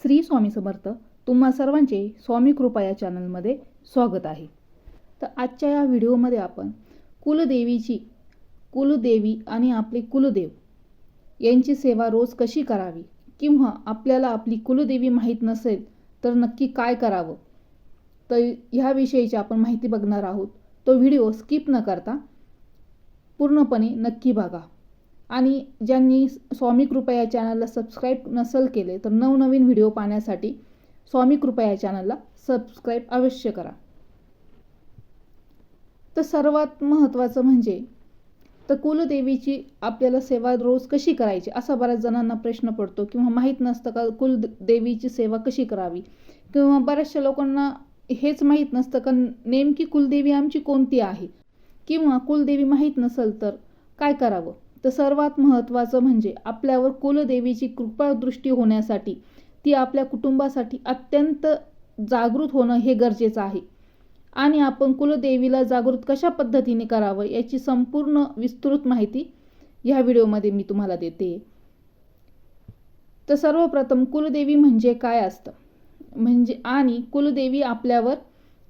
श्री स्वामी समर्थ. तुम्हा सर्वांचे स्वामी कृपा या चॅनलमध्ये स्वागत आहे. तर आजच्या या व्हिडिओमध्ये आपण कुलदेवी आणि आपले कुलदेव यांची सेवा रोज कशी करावी, किंवा आपल्याला आपली कुलदेवी माहीत नसेल तर नक्की काय करावं, तर ह्या विषयीची आपण माहिती बघणार आहोत. तो व्हिडिओ स्किप न करता पूर्णपणे नक्की बघा. आणि ज्यांनी स्वामी कृपा या चॅनलला सबस्क्राईब नसेल केले तर नवनवीन व्हिडिओ पाहण्यासाठी स्वामी कृपा या चॅनलला सबस्क्राईब अवश्य करा. तर सर्वात महत्त्वाचं म्हणजे तर कुलदेवीची आपल्याला सेवा रोज कशी करायची, असा बऱ्याच जणांना प्रश्न पडतो, किंवा माहीत नसतं का कुलदेवीची सेवा कशी करावी, किंवा बऱ्याचशा लोकांना हेच माहीत नसतं का नेमकी कुलदेवी आमची कोणती आहे, किंवा कुलदेवी माहीत नसेल तर काय करावं. तर सर्वात महत्त्वाचं म्हणजे आपल्यावर कुलदेवीची कृपादृष्टी होण्यासाठी ती आपल्या कुटुंबासाठी अत्यंत जागृत होणं हे गरजेचं आहे. आणि आपण कुलदेवीला जागृत कशा पद्धतीने करावं याची संपूर्ण विस्तृत माहिती ह्या व्हिडिओमध्ये मी तुम्हाला देते. तर सर्वप्रथम कुलदेवी म्हणजे काय असतं, म्हणजे आणि कुलदेवी आपल्यावर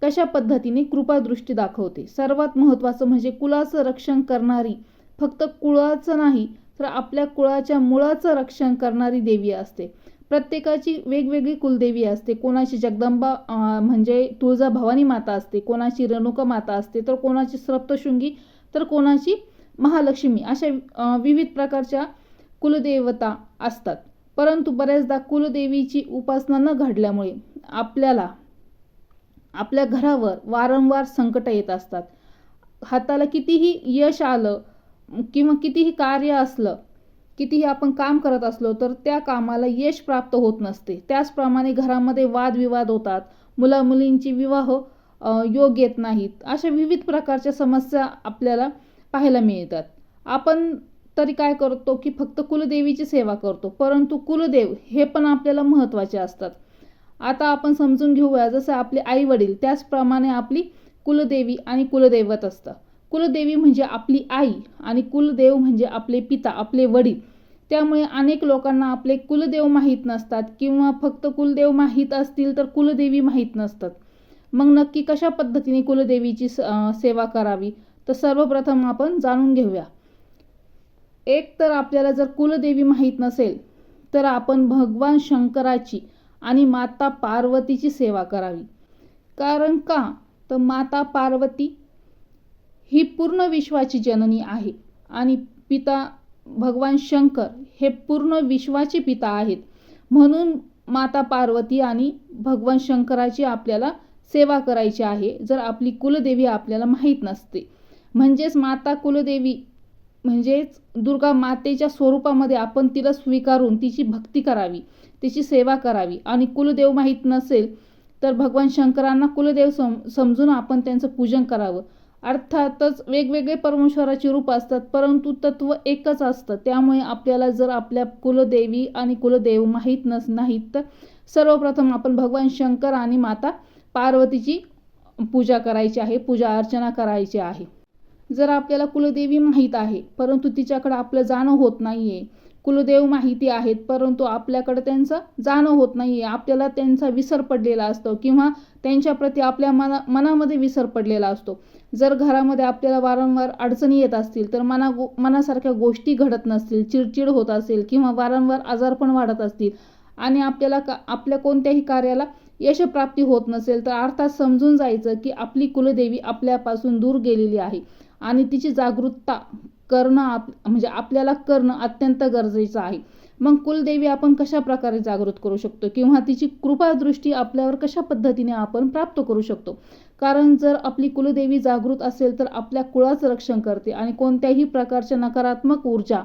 कशा पद्धतीने कृपादृष्टी दाखवते. सर्वात महत्त्वाचं म्हणजे कुलाचं रक्षण करणारी, फक्त कुळाचं नाही तर आपल्या कुळाच्या मुळाचं रक्षण करणारी देवी असते. प्रत्येकाची वेगवेगळी कुलदेवी असते. कोणाची जगदंबा म्हणजे तुळजाभवानी माता असते, कोणाची रेणुका माता असते, तर कोणाची सप्तशृंगी, तर कोणाची महालक्ष्मी, अशा विविध प्रकारच्या कुलदेवता असतात. परंतु बऱ्याचदा कुलदेवीची उपासना न घडल्यामुळे आपल्याला आपल्या घरावर वारंवार संकट येत असतात. हाताला कितीही यश आलं किंवा कितीही कार्य असलं, कितीही आपण काम करत असलो तर त्या कामाला यश प्राप्त होत नसते. त्याचप्रमाणे घरामध्ये वादविवाद होतात, मुलामुलींची विवाह योग येत नाहीत, अशा विविध प्रकारच्या समस्या आपल्याला पाहायला मिळतात. आपण तरी काय करतो की फक्त कुलदेवीची सेवा करतो, परंतु कुलदेव हे पण आपल्याला महत्त्वाचे असतात. आता आपण समजून घेऊया, जसं आपले आई वडील त्याचप्रमाणे आपली कुलदेवी आणि कुलदैवत असतं. कुलदेवी म्हणजे आपली आई आणि कुलदेव म्हणजे आपले पिता, आपले वडील. त्यामुळे अनेक लोकांना आपले कुलदेव माहीत नसतात, किंवा फक्त कुलदेव माहीत असतील तर कुलदेवी माहीत नसतात. मग नक्की कशा पद्धतीने कुलदेवीची सेवा करावी, तर सर्वप्रथम आपण जाणून घेऊया. एक तर आपल्याला जर कुलदेवी माहीत नसेल तर आपण भगवान शंकराची आणि माता पार्वतीची सेवा करावी. कारण का, तर माता पार्वती ही पूर्ण विश्वाची जननी आहे आणि पिता भगवान शंकर हे पूर्ण विश्वाचे पिता आहेत. म्हणून माता पार्वती आणि भगवान शंकराची आपल्याला सेवा करायची आहे, जर आपली कुलदेवी आपल्याला माहीत नसते. म्हणजेच माता कुलदेवी म्हणजेच दुर्गा मातेच्या स्वरूपामध्ये आपण तिला स्वीकारून तिची भक्ती करावी, तिची सेवा करावी. आणि कुलदेव माहीत नसेल तर भगवान शंकरांना कुलदेव समजून आपण त्यांचं पूजन करावं. अर्थातच वेगवेगळे परमेश्वराची रूप असतात, परंतु तत्व एकच असतं. त्यामुळे आपल्याला जर आपल्या कुलदेवी आणि कुलदेव माहीत नाहीत तर सर्वप्रथम आपण भगवान शंकर आणि माता पार्वतीची पूजा करायची आहे, पूजा अर्चना करायची आहे. जर आपल्याला कुलदेवी माहीत आहे परंतु तिच्याकडे आपलं जाणं होत नाहीये, कुलदेव माहिती आहेत परंतु आपल्याकडे त्यांचं जाणं होत नाहीये, आपल्याला त्यांचा विसर पडलेला असतो, किंवा त्यांच्याप्रती आपल्या मनामध्ये विसर पडलेला असतो. जर घरामध्ये आपल्याला वारंवार अडचणी येत असतील, तर मनासारख्या गोष्टी घडत नसतील, चिडचिड होत असेल, किंवा वारंवार आजारपण वाढत असतील, आणि आपल्याला आपल्या कोणत्याही कार्याला यशप्राप्ती होत नसेल, तर अर्थात समजून जायचं की आपली कुलदेवी आपल्यापासून दूर गेलेली आहे आणि तिची जागरूकता करणं म्हणजे आपल्याला करणं अत्यंत गरजेचं आहे. मग कुलदेवी आपण कशा प्रकारे जागृत करू शकतो, किंवा तिची कृपादृष्टी आपल्यावर कशा पद्धतीने आपण प्राप्त करू शकतो. कारण जर आपली कुलदेवी जागृत असेल तर आपल्या कुळाचं रक्षण करते आणि कोणत्याही प्रकारच्या नकारात्मक ऊर्जा,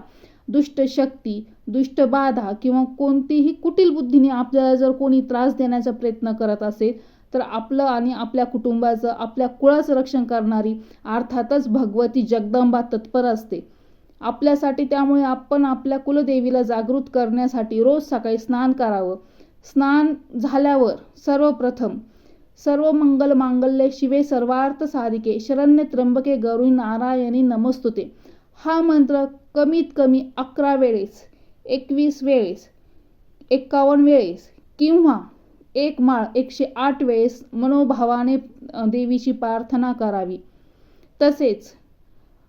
दुष्ट शक्ती, दुष्ट बाधा किंवा कोणतीही कुटील बुद्धीने आपल्याला जर कोणी त्रास देण्याचा प्रयत्न करत असेल तर आपलं आणि आपल्या कुटुंबाचं, आपल्या कुळाचं रक्षण करणारी अर्थातच भगवती जगदंबा तत्पर असते आपल्यासाठी. त्यामुळे आपण आपल्या कुलदेवीला जागृत करण्यासाठी रोज सकाळी स्नान करावं. स्नान झाल्यावर सर्वप्रथम सर्व मंगल मांगल्ये शिवे सर्वार्थ साधिके शरण्ये त्र्यंबके गौरी नारायणी नमस्तुते हा मंत्र कमीत कमी 11 वेळेस, 21 वेळेस, 51 वेळेस किंवा एक माळ 108 वेळेस मनोभावाने देवीची प्रार्थना करावी. तसेच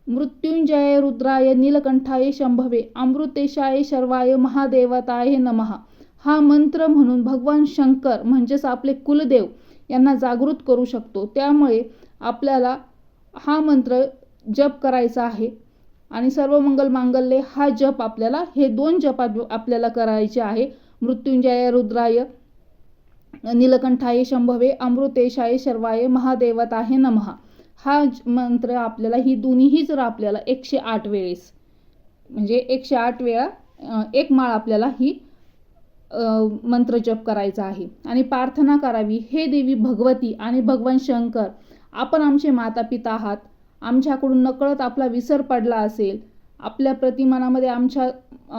मृत्युंजय रुद्राय नीलकंठाय शंभवे अमृतेशाय शर्वाय महादेवताय नमः हा मंत्र म्हणून भगवान शंकर म्हणजेच आपले कुलदेव यांना जागृत करू शकतो. त्यामुळे आपल्याला हा मंत्र जप करायचा आहे आणि सर्व मंगल मांगल्ये हा जप आपल्याला हे 2 जप आपल्याला करायचे आहे. मृत्युंजय रुद्राय नीलकंठाय शंभवे अमृतेशाय शर्वाय महादेवताय नमः हा मंत्र आपल्याला ही दोन्हीही जर आपल्याला 108 वेळेस म्हणजे 108 वेळा एक माळ आपल्याला ही मंत्र जप करायचा आहे आणि प्रार्थना करावी. हे देवी भगवती आणि भगवान शंकर, आपण आमचे माता पिता आहात. आमच्याकडून नकळत आपला विसर पडला असेल, आपल्या प्रतिमानामध्ये आमच्या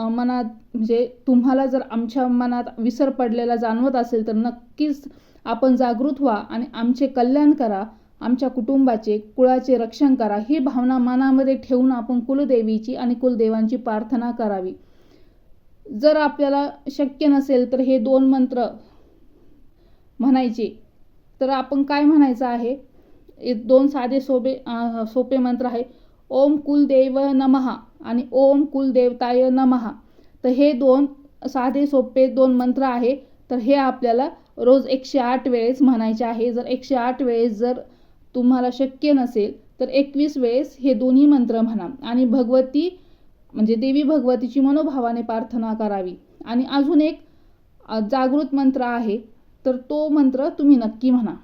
मनात म्हणजे तुम्हाला जर आमच्या मनात विसर पडलेला जाणवत असेल तर नक्कीच आपण जागृत व्हा आणि आमचे कल्याण करा, आमच्या कुटुंबाचे कुळाचे रक्षण करा. ही भावना मनामध्ये ठेवून आपण कुलदेवीची आणि कुलदेवांची प्रार्थना करावी. जर आपल्याला शक्य नसेल तर हे 2 मंत्र म्हणायचे तर आपण काय म्हणायचं आहे, 2 साधे सोपे मंत्र आहे. ओम कुलदेव नमः आणि ओम कुलदेवताय नमः. तर हे 2 साधे सोपे 2 मंत्र आहे. तर हे आपल्याला रोज 108 वेळेस म्हणायचे आहे. जर 108 वेळेस जर तुम्हाला शक्य नसेल तर 21 वेळेस हे दोन्ही मंत्र म्हणा आणि भगवती म्हणजे देवी भगवतीची मनोभावाने प्रार्थना करावी. आणि अजून एक जागृत मंत्र आहे तर तो मंत्र तुम्ही नक्की म्हणा.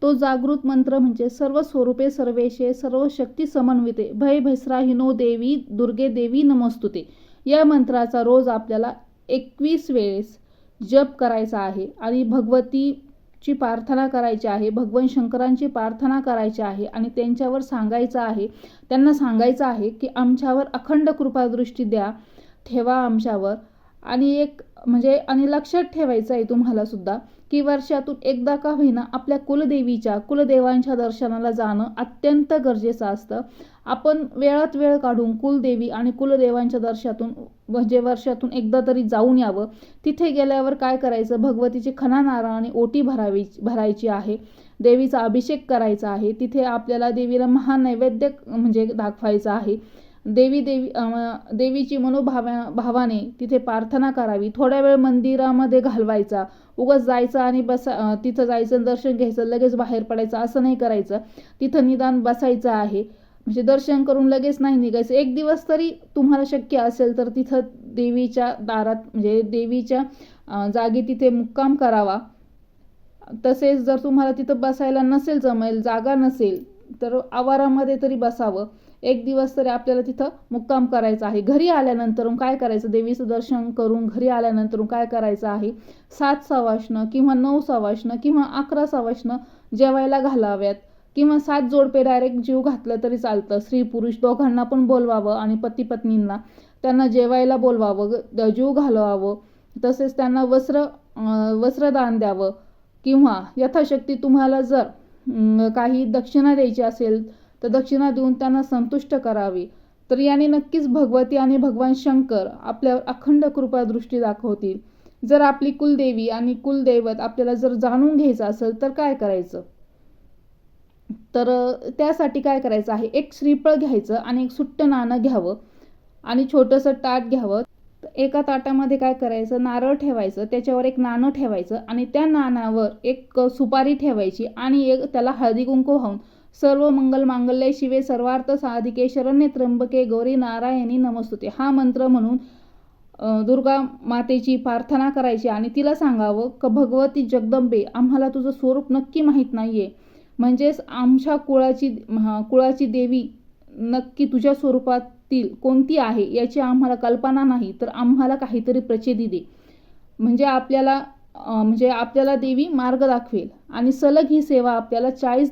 तो जागृत मंत्र म्हणजे सर्व स्वरूपे सर्वेशे सर्व शक्ती समन्विते भय भैसराहिनो देवी दुर्गे देवी नमोस्तुते. या मंत्राचा रोज आपल्याला 21 वेळेस जप करायचा आहे आणि भगवतीची प्रार्थना करायची आहे, भगवान शंकरांची प्रार्थना करायची आहे आणि त्यांच्यावर सांगायचं आहे, त्यांना सांगायचं आहे की आमच्यावर अखंड कृपादृष्टी द्या, ठेवा आमच्यावर. आणि एक म्हणजे आणि लक्षात ठेवायचं आहे तुम्हाला सुद्धा की वर्षातून एकदा का होईना आपल्या कुलदेवांच्या दर्शनाला जाणं अत्यंत गरजेचं असतं. आपण वेळात वेळ काढून कुलदेवी आणि कुलदेवांच्या दर्शनातून म्हणजे वर्षातून एकदा तरी जाऊन यावं. तिथे गेल्यावर काय करायचं, भगवतीची खणा नारळाने ओटी भरायची आहे, देवीचा अभिषेक करायचा आहे. तिथे आपल्याला देवीला महानैवेद्य म्हणजे दाखवायचं आहे. देवीची मनोभावाने तिथे प्रार्थना करावी. थोड्या वेळ मंदिरामध्ये घालवायचा. उगाच जायचं आणि तिथं जायचं, दर्शन घ्यायचं, लगेच बाहेर पडायचं असं नाही करायचं. तिथं निदान बसायचं आहे, म्हणजे दर्शन करून लगेच नाही निघायचं. 1 दिवस तरी तुम्हाला शक्य असेल तर तिथं देवीच्या दारात म्हणजे देवीच्या जागी तिथे मुक्काम करावा. तसेच जर तुम्हाला तिथं बसायला नसेल जमेल, जागा नसेल तर आवारामध्ये तरी बसावं. 1 दिवस तरी आपल्याला तिथं मुक्काम करायचा आहे. घरी आल्यानंतर काय करायचं, देवीचं दर्शन करून घरी आल्यानंतर काय करायचं आहे, 7 सवाष्ण किंवा 9 सवाष्ण किंवा 11 सवाष्ण जेवायला घालाव्यात किंवा 7 जोडपे डायरेक्ट जीव घातलं तरी चालतं. स्त्री पुरुष दोघांना पण बोलवावं आणि पती पत्नींना त्यांना जेवायला बोलवावं, जीव घालवावं. तसेच त्यांना वस्त्रदान द्यावं किंवा यथाशक्ती तुम्हाला जर काही दक्षिणा द्यायची असेल तर दक्षिणा देऊन त्यांना संतुष्ट करावी. तर याने नक्कीच भगवती आणि भगवान शंकर आपल्यावर अखंड कृपादृष्टी दाखवतील. जर आपली कुलदेवी आणि कुलदैवत आपल्याला जर जाणून घ्यायचं असेल तर काय करायचं, तर त्यासाठी काय करायचं आहे, एक श्रीफळ घ्यायचं आणि एक सुट्ट नाणं घ्यावं आणि छोटंसं ताट घ्यावं. एका ताटामध्ये काय करायचं, नारळ ठेवायचं, त्याच्यावर एक नाणं ठेवायचं आणि त्या नाण्यावर एक सुपारी ठेवायची आणि त्याला हळदी कुंकू वाहून सर्व मंगल मांगल्ये शिवे सर्वार्थ साधिके शरण्ये त्र्यंबके गौरी नारायणी नमस्तुते हा मंत्र म्हणून दुर्गा मातेची प्रार्थना करायची आणि तिला सांगावं की भगवती जगदंबे, आम्हाला तुझं स्वरूप नक्की माहीत नाहीये, म्हणजेच आमच्या कुळाची देवी नक्की तुझ्या स्वरूपातील कोणती आहे याची आम्हाला कल्पना नाही, तर आम्हाला काहीतरी प्रचिती दे. म्हणजे आपल्याला देवी मार्ग दाखवेल. आणि सलग ही सेवा आपल्याला 40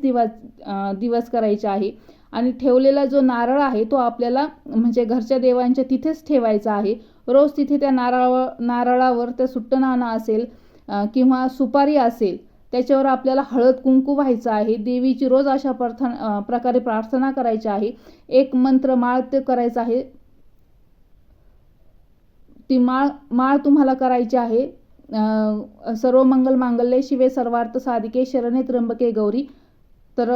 दिवस करायची आहे. आणि ठेवलेला जो नारळ आहे तो आपल्याला म्हणजे घरच्या देवांच्या तिथेच ठेवायचा आहे. रोज तिथे त्या नारळावर त्या सुट्ट नाणं असेल किंवा सुपारी असेल त्याच्यावर आपल्याला हळद कुंकू व्हायचं आहे. देवीची रोज अशा प्रकारे प्रार्थना करायची आहे. एक मंत्र माळ ते करायचं आहे. ती माळ तुम्हाला करायची आहे सर्व मंगल मांगल्ये शिवे सर्वार्थ साधिके शरण्ये त्र्यंबके गौरी. तर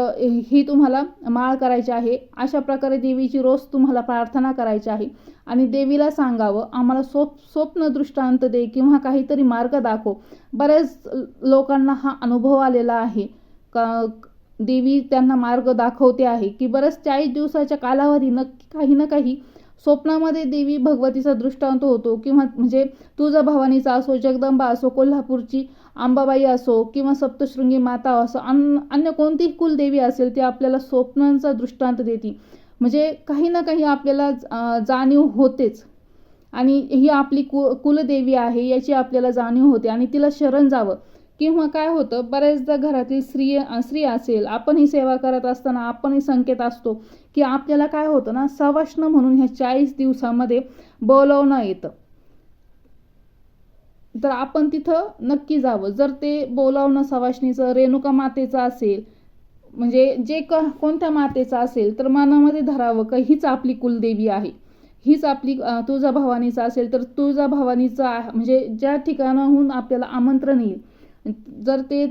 ही तुम्हाला माळ करायची आहे. अशा प्रकारे देवीची रोज तुम्हाला प्रार्थना करायची आहे आणि देवीला सांगावं, आम्हाला स्वप्न दृष्टांत दे किंवा काहीतरी मार्ग दाखव. बऱ्याच लोकांना हा अनुभव आलेला आहे का देवी त्यांना मार्ग दाखवते आहे की बऱ्याच 40 दिवसाच्या कालावधी नक्की काही ना काही स्वप्नामध्ये देवी भगवतीचा दृष्टांत होतो. किंवा म्हणजे तुळजाभवानीचा असो, जगदंबा असो, कोल्हापूरची अंबाबाई असो किंवा सप्तशृंगी माता असो, अन्य कोणतीही कुलदेवी असेल ती आपल्याला स्वप्नांचा दृष्टांत देते. म्हणजे काही ना काही आपल्याला जाणीव होतेच आणि ही आपली कुलदेवी आहे याची आपल्याला जाणीव होते आणि तिला शरण जावं. किंवा काय होतं, बऱ्याचदा घरातील स्त्री असेल, आपणही सेवा करत असताना आपणही संकेत असतो की आपल्याला काय होतं ना, सवाष्ण म्हणून ह्या 40 दिवसामध्ये बोलवणं येतं. तर आपण तिथं नक्की जावं. जर ते बोलावणं सवाष्णीचं रेणुका मातेचं असेल, म्हणजे जे कोणत्या मातेचं असेल, तर मनामध्ये धरावं का हीच आपली कुलदेवी आहे, हीच आपली तुळजाभवानीचं असेल तर तुळजाभवानीचं म्हणजे ज्या ठिकाणाहून आपल्याला आमंत्रण येईल, जर ते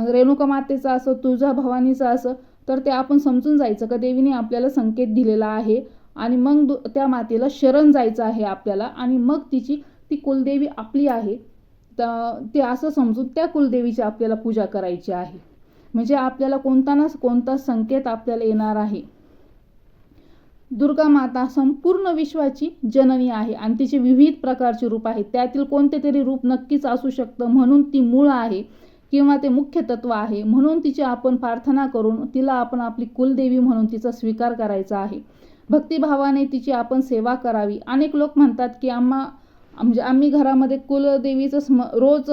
रेणुका मातेचं असं तुळजाभवानीचं असं, तर ते आपण समजून जायचं का देवीने आपल्याला संकेत दिलेला आहे आणि मग त्या मातेला शरण जायचं आहे आपल्याला आणि मग ती कुलदेवी आपली आहे. तर ते असं समजून त्या कुलदेवीची आपल्याला पूजा करायची आहे. म्हणजे आपल्याला कोणता ना कोणता संकेत आपल्याला येणार आहे. दुर्गा माता संपूर्ण विश्वाची जननी आहे आणि तिचे विविध प्रकारचे रूप आहेत. त्यातील कोणते तरी रूप नक्कीच असू शकतं, म्हणून ती मूळ आहे किंवा ते मुख्य तत्व आहे. म्हणून तिची आपण प्रार्थना करून तिला आपण आपली कुलदेवी म्हणून तिचा स्वीकार करायचा आहे. भक्तिभावाने तिची आपण सेवा करावी. अनेक लोक म्हणतात की आम्ही घरामध्ये कुलदेवीचं रोज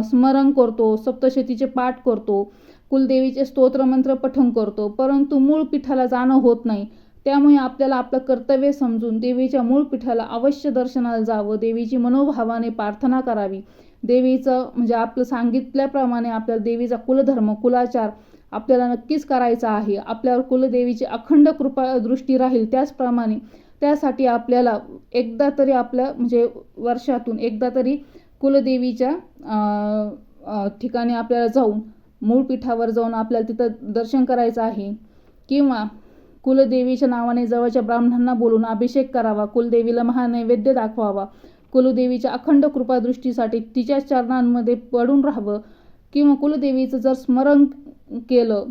स्मरण करतो, सप्तशतीचे पाठ करतो, कुलदेवीचे स्तोत्रमंत्र पठण करतो, परंतु मूळ पीठाला जाणं होत नाही. त्यामुळे आपल्याला आपलं कर्तव्य समजून देवीच्या मूळ पीठाला अवश्य दर्शनाला जावं, देवीची मनोभावाने प्रार्थना करावी. देवीचं म्हणजे आपलं सांगितल्याप्रमाणे आपल्याला देवीचा कुलधर्म कुलाचार आपल्याला नक्कीच करायचा आहे. आपल्यावर कुलदेवीची अखंड कृपा दृष्टी राहील त्याचप्रमाणे त्यासाठी आपल्याला एकदा तरी आपल्या म्हणजे वर्षातून एकदा तरी कुलदेवीच्या ठिकाणी आपल्याला जाऊन मूळ पीठावर जाऊन आपल्याला तिथं दर्शन करायचं आहे. किंवा कुलदेवीच्या नावाने जवळच्या ब्राह्मणांना बोलून अभिषेक करावा, कुलदेवीला महानैवेद्य दाखवावा, कुलदेवीच्या अखंड कृपादृष्टीसाठी तिच्या चरणांमध्ये पडून राहावं. किंवा कुलदेवीचं जर स्मरण केलं,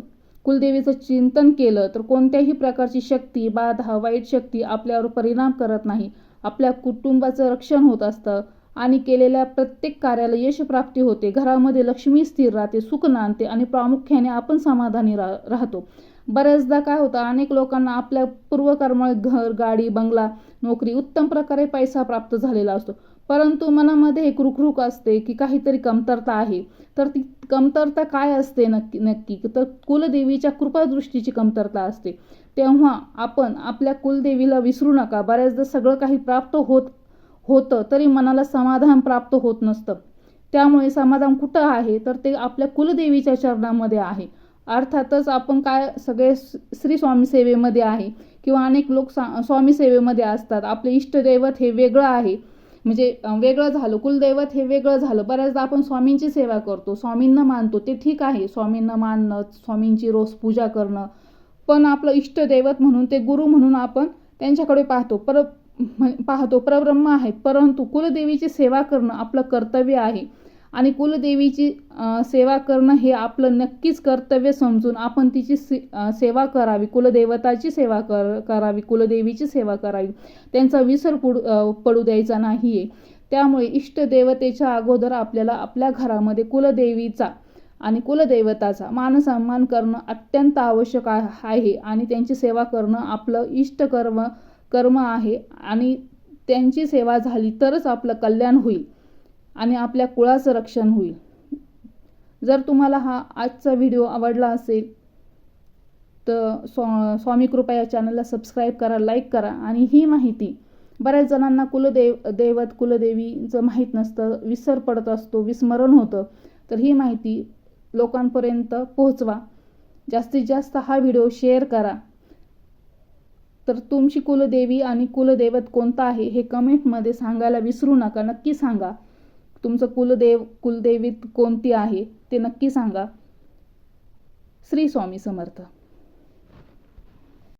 कुलदेवीचं चिंतन केलं तर कोणत्याही प्रकारची शक्ती, बाधा, वाईट शक्ती आपल्यावर परिणाम करत नाही. आपल्या कुटुंबाचं रक्षण होत असतं आणि केलेल्या प्रत्येक कार्याला यशप्राप्ती होते. घरामध्ये लक्ष्मी स्थिर राहते, सुख नांदते आणि प्रामुख्याने आपण समाधानी राहतो. बऱ्याचदा काय होतं, अनेक लोकांना आपल्या पूर्वकर्मात घर, गाडी, बंगला, नोकरी, उत्तम प्रकारे पैसा प्राप्त झालेला असतो, परंतु मनामध्ये एक रुखरुख असते की काहीतरी कमतरता आहे. तर ती कमतरता काय असते नक्की तर कुलदेवीच्या कृपादृष्टीची कमतरता असते. तेव्हा आपण आपल्या कुलदेवीला विसरू नका. बऱ्याचदा सगळं काही प्राप्त होतं तरी मनाला समाधान प्राप्त होत नसतं. त्यामुळे समाधान कुठं आहे तर ते आपल्या कुलदेवीच्या चरणामध्ये आहे. अर्थातच आपण काय सगळे श्री स्वामी सेवेमध्ये आहे किंवा अनेक लोक स्वामी सेवेमध्ये असतात. आपले इष्टदैवत हे वेगळं आहे, म्हणजे वेगळं झालं, कुलदैवत हे वेगळं झालं. बऱ्याचदा आपण स्वामींची सेवा करतो, स्वामींना मानतो, ते ठीक आहे, स्वामींना मानणं, स्वामींची रोज पूजा करणं, पण आपलं इष्टदैवत म्हणून ते गुरु म्हणून आपण त्यांच्याकडे पाहतो परब्रह्म आहेत. परंतु कुलदेवीची सेवा करणं आपलं कर्तव्य आहे आणि कुलदेवीची सेवा करणं हे आपलं नक्कीच कर्तव्य समजून आपण तिची सेवा करावी, कुलदेवताची सेवा करावी, कुलदेवीची सेवा करावी. त्यांचा विसर पडू द्यायचा नाहीये. त्यामुळे इष्टदेवतेच्या अगोदर आपल्याला आपल्या घरामध्ये कुलदेवीचा आणि कुलदैवताचा मानसन्मान करणं अत्यंत आवश्यक आहे आणि त्यांची सेवा करणं आपलं कर्म आहे आणि त्यांची सेवा झाली तरच आपलं कल्याण होईल आणि आपल्या कुळाचं रक्षण होईल. जर तुम्हाला हा आजचा व्हिडिओ आवडला असेल तर स्वामी कृपा या चॅनलला सबस्क्राईब करा, लाईक करा. आणि ही माहिती बऱ्याच जणांना कुलदेवत कुलदेवीचं माहीत नसतं, विसर पडत असतो, विस्मरण होतं. तर ही माहिती लोकांपर्यंत पोहोचवा. जास्तीत जास्त हा व्हिडिओ शेअर करा. तर तुमची कुलदेवी आणि कुलदैवत कोणता आहे हे कमेंटमध्ये सांगायला विसरू नका, नक्की सांगा. तुमचं कुलदेवी कोणती आहे ते नक्की सांगा. श्री स्वामी समर्थ.